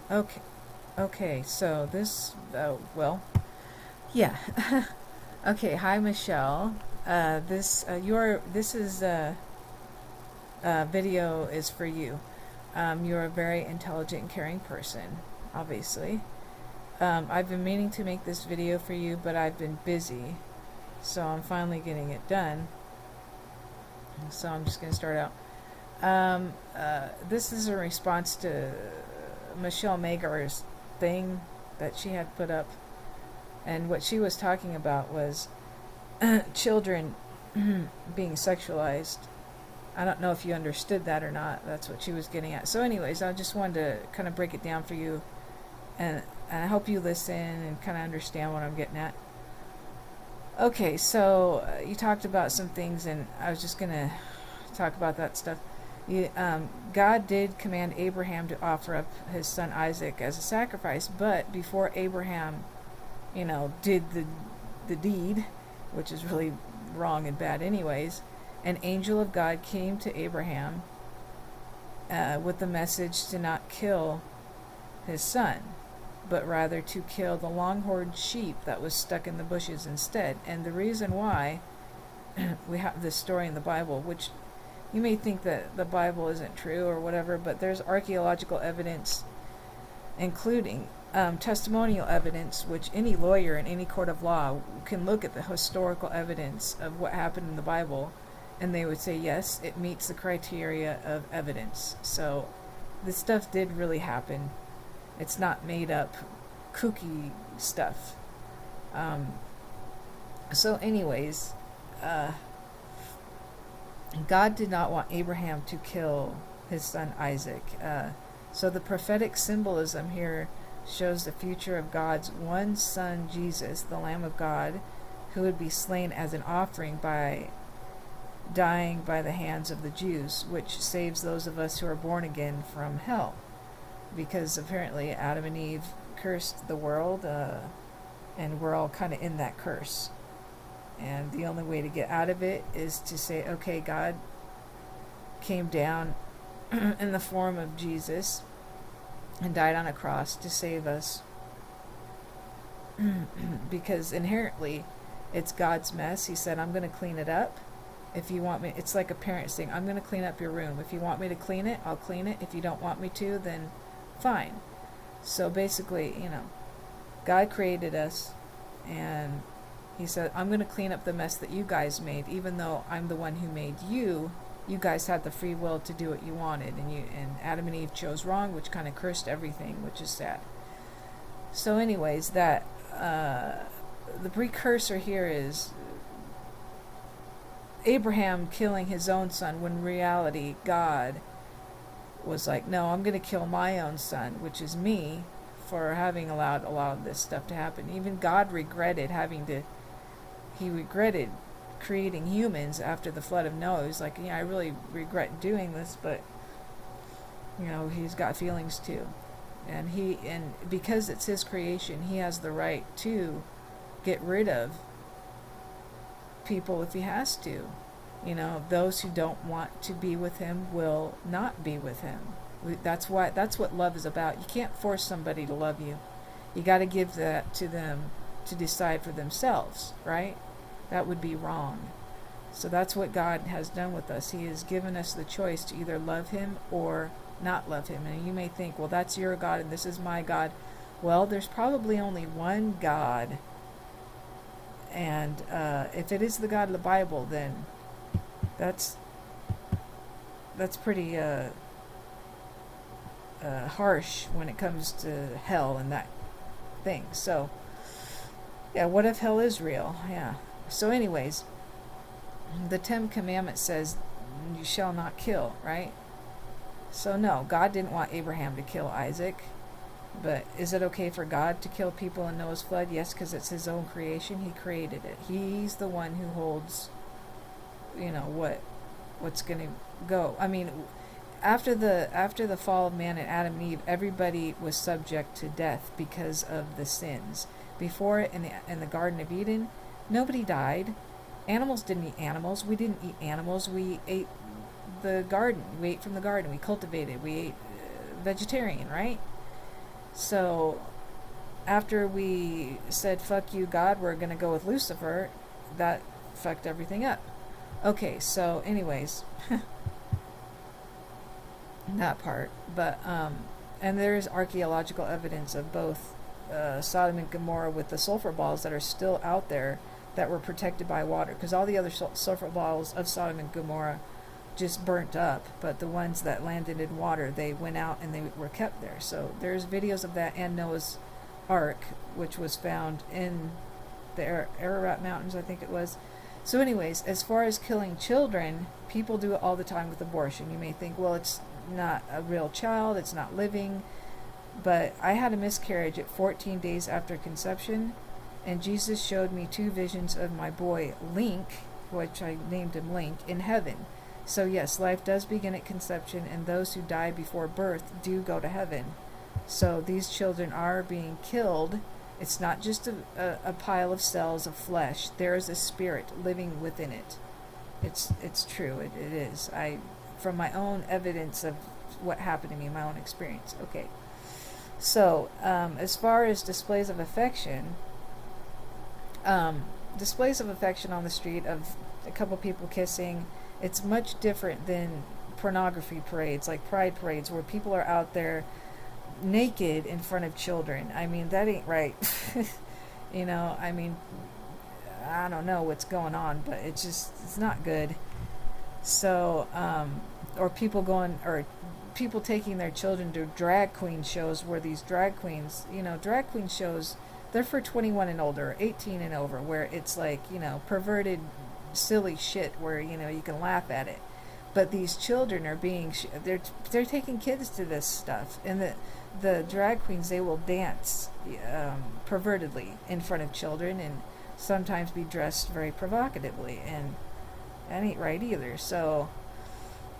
Okay. Okay. So this. Well. Yeah. Okay. Hi, Michelle. This is video is for you. You're a very intelligent and caring person, obviously. I've been meaning to make this video for you, but I've been busy, so I'm finally getting it done. So I'm just going to start out. This is a response to Michelle Magar's thing that she had put up, and what she was talking about was children being sexualized. I don't know if you understood that or not. That's what she was getting at. So, anyways, I just wanted to kind of break it down for you, and I hope you listen and kind of understand what I'm getting at. Okay, so you talked about some things, and I was just gonna talk about that stuff. God did command Abraham to offer up his son Isaac as a sacrifice, but before Abraham, did the deed, which is really wrong and bad, anyways, an angel of God came to Abraham with the message to not kill his son, but rather to kill the longhorned sheep that was stuck in the bushes instead. And the reason why we have this story in the Bible, which you may think that the Bible isn't true or whatever, but there's archaeological evidence, including testimonial evidence, which any lawyer in any court of law can look at the historical evidence of what happened in the Bible, and they would say, yes, it meets the criteria of evidence. So this stuff did really happen. It's not made up kooky stuff. Um, so, anyways, uh, God did not want Abraham to kill his son Isaac. So the prophetic symbolism here shows the future of God's one son, Jesus, the Lamb of God, who would be slain as an offering by dying by the hands of the Jews, which saves those of us who are born again from hell. Because apparently Adam and Eve cursed the world, and we're all kind of in that curse. And the only way to get out of it is to say, okay, God came down in the form of Jesus and died on a cross to save us. Because inherently, it's God's mess. He said, I'm going to clean it up. If you want me, it's like a parent saying, I'm going to clean up your room. If you want me to clean it, I'll clean it. If you don't want me to, then fine. So basically, God created us, and he said, I'm going to clean up the mess that you guys made. Even though I'm the one who made you, you guys had the free will to do what you wanted, and Adam and Eve chose wrong, which kind of cursed everything, which is sad. So anyways, that the precursor here is Abraham killing his own son, when in reality God was like, no, I'm going to kill my own son, which is me, for having allowed a lot of this stuff to happen. Even God regretted he regretted creating humans after the flood of Noah. He's like, yeah, I really regret doing this, but he's got feelings too. And because it's his creation, he has the right to get rid of people if he has to. Those who don't want to be with him will not be with him. That's what love is about. You can't force somebody to love you. You got to give that to them to decide for themselves, right? That would be wrong. So that's what God has done with us. He has given us the choice to either love him or not love him. And you may think, well, that's your God and this is my God. Well, there's probably only one God. And if it is the God of the Bible, then that's pretty harsh when it comes to hell and that thing. So, yeah, what if hell is real? Yeah. So anyways, the 10th commandment says, you shall not kill, right? So no, God didn't want Abraham to kill Isaac. But is it okay for God to kill people in Noah's flood? Yes, because it's his own creation. He created it. He's the one who holds, what's going to go. I mean, after the fall of man and Adam and Eve, everybody was subject to death because of the sins. Before, in the Garden of Eden, nobody died. Animals didn't eat animals. We didn't eat animals. We ate the garden. We ate from the garden. We cultivated. We ate vegetarian, right? So after we said, fuck you, God, we're going to go with Lucifer, that fucked everything up. Okay, so anyways, that part. But, and there's archaeological evidence of both Sodom and Gomorrah with the sulfur balls that are still out there that were protected by water. Because all the other sulfur balls of Sodom and Gomorrah just burnt up, but the ones that landed in water, they went out and they were kept there. So there's videos of that, and Noah's Ark, which was found in the Ararat Mountains, I think it was. So anyways, as far as killing children, people do it all the time with abortion. You may think, well, it's not a real child, it's not living, but I had a miscarriage at 14 days after conception, and Jesus showed me 2 visions of my boy Link, which I named him Link, in heaven. So yes, life does begin at conception, and those who die before birth do go to heaven. So these children are being killed. It's not just a pile of cells of flesh. There is a spirit living within it. It's true. It is. From my own evidence of what happened to me, my own experience. Okay. So as far as displays of affection on the street of a couple people kissing, it's much different than pornography parades, like pride parades, where people are out there naked in front of children. I mean, that ain't right. You know, I mean, I don't know what's going on, but it's not good. So, or people taking their children to drag queen shows, where these drag queens, drag queen shows, they're for 21 and older, 18 and over, where it's like, perverted, silly shit where, you can laugh at it. But these children are being, they're taking kids to this stuff. And the drag queens, they will dance pervertedly in front of children and sometimes be dressed very provocatively. And that ain't right either. So,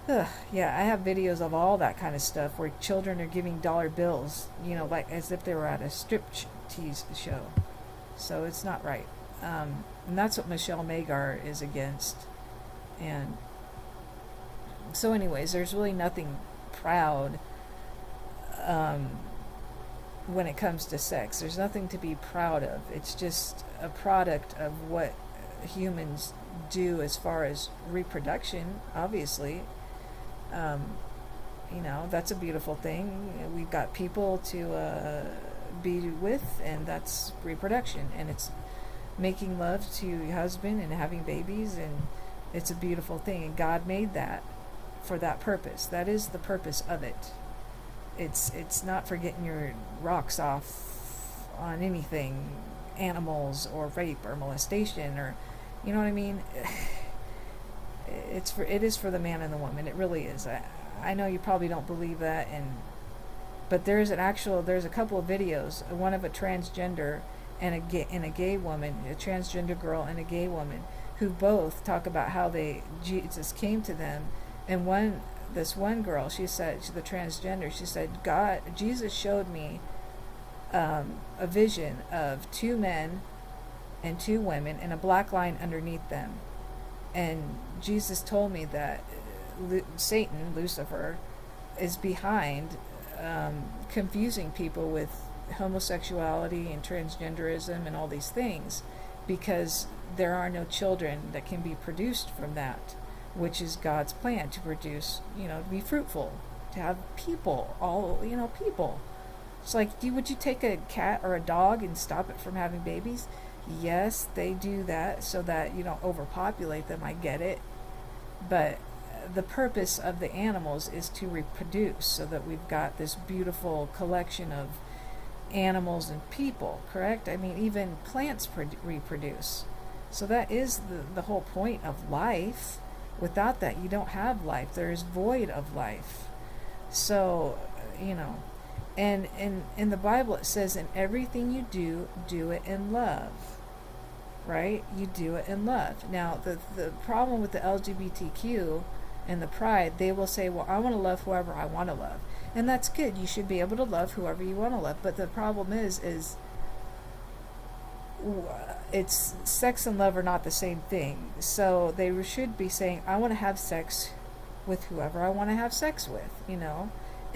yeah, I have videos of all that kind of stuff where children are giving dollar bills, like as if they were at a striptease show. So it's not right. And that's what Michelle Magar is against. And so anyways, there's really nothing proud when it comes to sex. There's nothing to be proud of. It's just a product of what humans do as far as reproduction, obviously. That's a beautiful thing. We've got people to be with, and that's reproduction. And it's making love to your husband and having babies, and it's a beautiful thing. And God made that for that purpose. That is the purpose of it. It's not for getting your rocks off on anything, animals or rape or molestation, or you know what I mean. It is for the man and the woman. It really is. I know you probably don't believe that, but there's a couple of videos, one of a transgender and a gay woman, a transgender girl and a gay woman, who both talk about how Jesus came to them. And this one girl, she said, the transgender, she said, Jesus showed me a vision of 2 men and 2 women and a black line underneath them. And Jesus told me that Satan, Lucifer, is behind confusing people with homosexuality and transgenderism and all these things, because there are no children that can be produced from that, which is God's plan, to produce, to be fruitful, to have people, people. It's like, would you take a cat or a dog and stop it from having babies? Yes, they do that so that you don't overpopulate them. I get it. But the purpose of the animals is to reproduce, so that we've got this beautiful collection of animals and people, correct? I mean, even plants reproduce. So that is the whole point of life. Without that, you don't have life. There is void of life. So, and in the Bible it says, in everything you do it in love. Right? You do it in love. Now, the problem with the LGBTQ and the pride, they will say, well, I want to love whoever I want to love. And that's good. You should be able to love whoever you want to love. But the problem is it's sex and love are not the same thing. So they should be saying, I want to have sex with whoever I want to have sex with,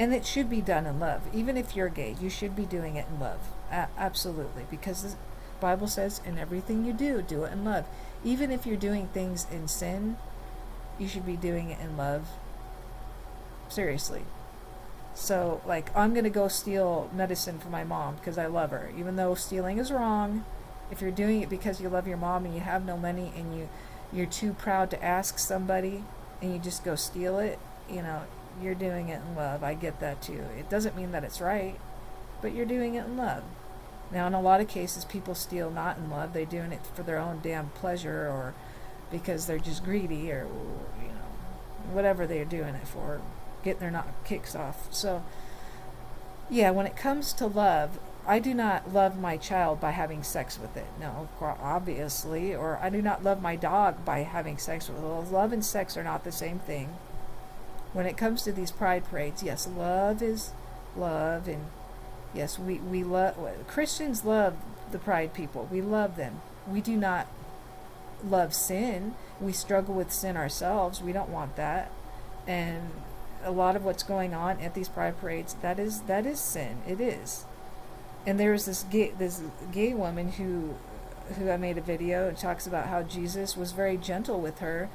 And it should be done in love. Even if you're gay, you should be doing it in love. Absolutely. Because the Bible says, in everything you do, do it in love. Even if you're doing things in sin, you should be doing it in love. Seriously. So, like, I'm going to go steal medicine for my mom because I love her. Even though stealing is wrong, if you're doing it because you love your mom and you have no money and you're too proud to ask somebody and you just go steal it, you know, you're doing it in love. I get that too. It doesn't mean that it's right, but you're doing it in love. Now, in a lot of cases, people steal not in love. They're doing it for their own damn pleasure or because they're just greedy or, you know, whatever they're doing it for, getting their kicks off. So, yeah, when it comes to love, I do not love my child by having sex with it. No, obviously. Or I do not love my dog by having sex with it. Love and sex are not the same thing. When it comes to these pride parades, yes, love is love, and yes, we love, Christians love the pride people. We love them. We do not love sin. We struggle with sin ourselves. We don't want that. And a lot of what's going on at these pride parades, that is sin. It is. And there's this gay woman who I made a video and talks about how Jesus was very gentle with her,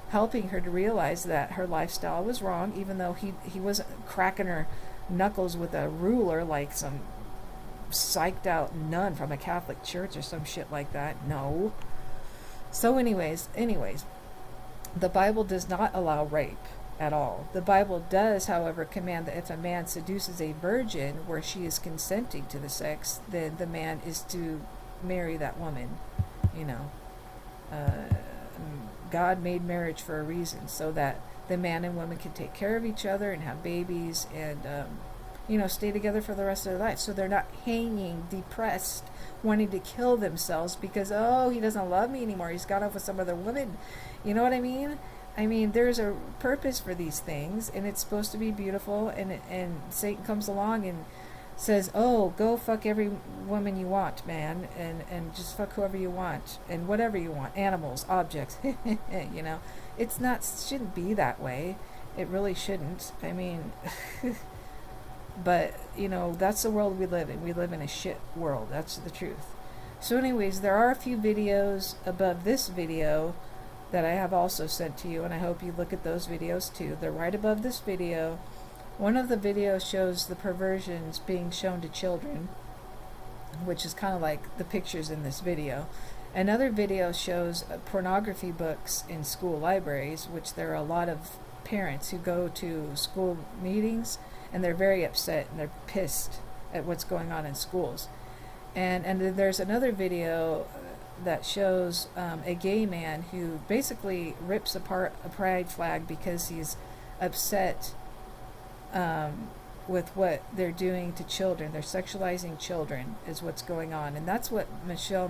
helping her to realize that her lifestyle was wrong, even though he wasn't cracking her knuckles with a ruler like some psyched out nun from a Catholic church or some shit like that. No. So anyways, the Bible does not allow rape at all. The Bible does, however, command that if a man seduces a virgin where she is consenting to the sex, then the man is to marry that woman. You know, God made marriage for a reason, so that the man and woman can take care of each other and have babies and, you know, stay together for the rest of their life. So they're not hanging, depressed, wanting to kill themselves because, oh, he doesn't love me anymore. He's got off with some other woman. You know what I mean? I mean, there's a purpose for these things, and it's supposed to be beautiful, and Satan comes along and says, oh, go fuck every woman you want, man, and just fuck whoever you want, and whatever you want, animals, objects, you know. It's not, shouldn't be that way. It really shouldn't. I mean, but, you know, that's the world we live in. We live in a shit world. That's the truth. So anyways, there are a few videos above this video that I have also sent to you, and I hope you look at those videos too. They're right above this video. One of the videos shows the perversions being shown to children, which is kind of like the pictures in this video. Another video shows pornography books in school libraries, which there are a lot of parents who go to school meetings and they're very upset and they're pissed at what's going on in schools. And then there's another video that shows a gay man who basically rips apart a pride flag because he's upset with what they're doing to children. They're sexualizing children is what's going on. And that's what Melissa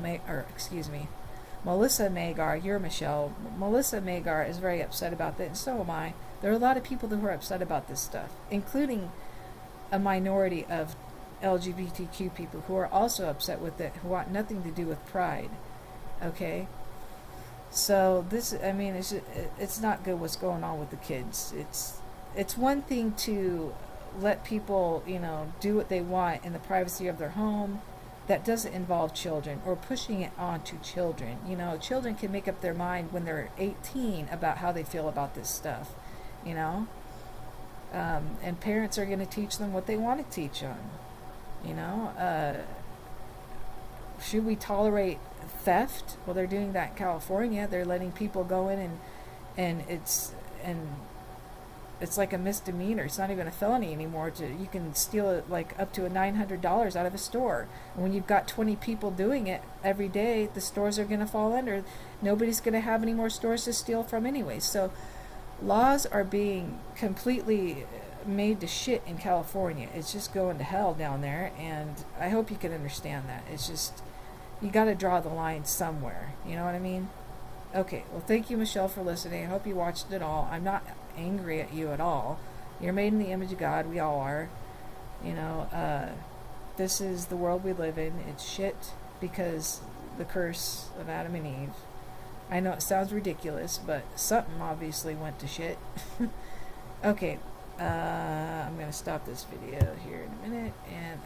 Magar, you're Michelle. Melissa Magar is very upset about that, and so am I. There are a lot of people who are upset about this stuff, including a minority of LGBTQ people who are also upset with it, who want nothing to do with pride. Okay? So this, I mean, it's not good what's going on with the kids. It's one thing to let people, you know, do what they want in the privacy of their home. That doesn't involve children or pushing it onto children. You know, children can make up their mind when they're 18 about how they feel about this stuff, you know. And parents are going to teach them what they want to teach them, you know. Should we tolerate theft? Well, they're doing that in California. They're letting people go in and it's like a misdemeanor. It's not even a felony anymore. You can steal it like up to $900 out of a store. And when you've got 20 people doing it every day, the stores are going to fall under. Nobody's going to have any more stores to steal from anyway. So laws are being completely made to shit in California. It's just going to hell down there, and I hope you can understand that. It's just, you got to draw the line somewhere. You know what I mean? Okay, well, thank you, Michelle, for listening. I hope you watched it all. I'm not angry at you at all. You're made in the image of God. We all are. You know, this is the world we live in. It's shit because the curse of Adam and Eve. I know it sounds ridiculous, but something obviously went to shit. Okay, I'm going to stop this video here in a minute, and